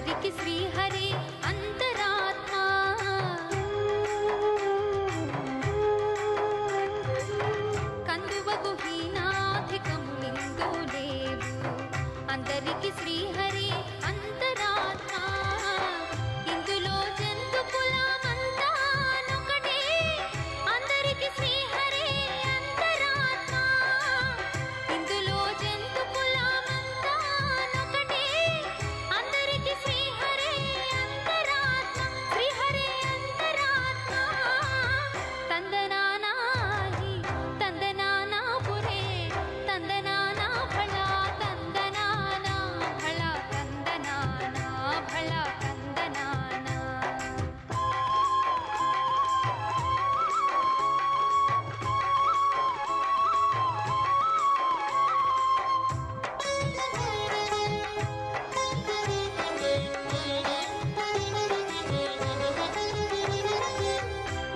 అందరికి శ్రీహరి అంతరాత్మ. కందువగు హీనాధికములిందు లేవు, అందరికి శ్రీహరి అంతరాత్మ. ఇందులో జంతు కులమంతా నొకటే, అందరికి శ్రీహరి అంతరాత్మ. ఇందులో జంతు కులమంతా నొకటే, అందరికి శ్రీహరి అంతరాత్మ. శ్రీహరి అంతరాత్మ. తందనానాహి తందనానా పురే, తందనానా ఫళ తందనానా ఫళ తందనానా ఫళ తందనానా.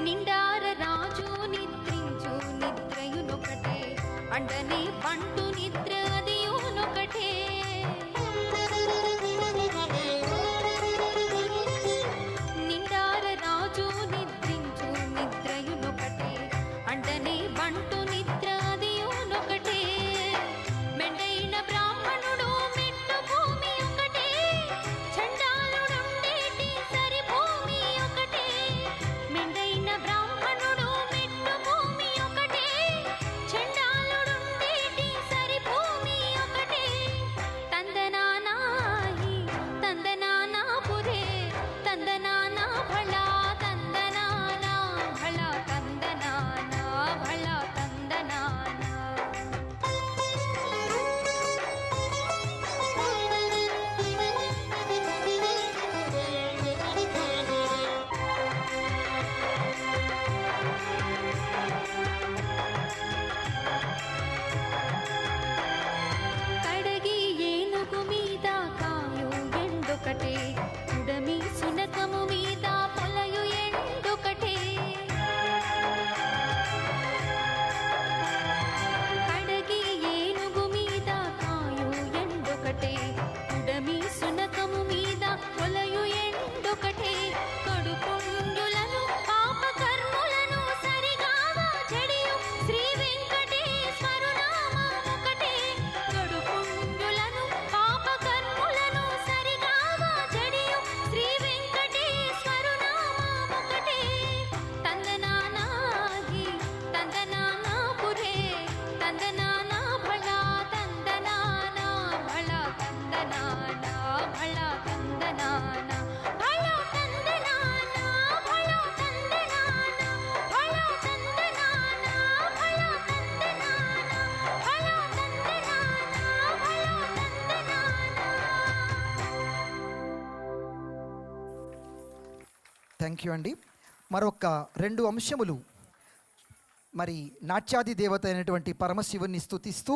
నిండార రాజు నిద్రించు నిద్రయునొకటే, అండనే పంటు నిద్ర అదియునొకటే. నిండార రాజు నిద్రించు నిద్రయునొకటే, అండనే బంటు నిద్ర అదియునొకటే. మెండైన బ్రాహ్మణుడు మెట్టు భూమి ఒకటే, చండాలుడుండేటి సరి భూమి ఒకటే. మెండైన బ్రాహ్మణుడు మెట్టు భూమి ఒకటే, చండాలుడుండేటి సరి భూమి ఒకటే. తందనానాహి తందనానా పురే, తందనానా ఫళ తందనానా ఫళ తందనానా ఫళ తందనానా. కడగి ఏనుగు మీద కాయు ఎండొకటే, ఉడమి సునకము మీద పొలయు ఎండొకటే. కడగి ఏనుగు మీద కాయు ఎండొకటే, ఉడమి సునకము మీద పొలయు ఎండొకటే. కడుపుండులను పాపకర్ములను సరిగావ జడియు శ్రీ వెంకటేశ్వరు నామమొకటే. కడుపుండులను పాపకర్ములను సరిగావ జడియు శ్రీ వెంకటేశ్వరు నామమొకటే. తందనానాహి తందనానా పురే, తందనానా ఫళ తందనానా ఫళ తందనానా ఫళ తందనానా ఫళ తందనానా ఫళ తందనానా ఫళ తందనానా ఫళ తందనానా ఫళ తందనానా ఫళ తందనానా. థ్యాంక్ యూ అండి. మరొక 2 అంశములు. మరి నాట్యాది దేవత అయినటువంటి పరమశివుని స్తుతిస్తూ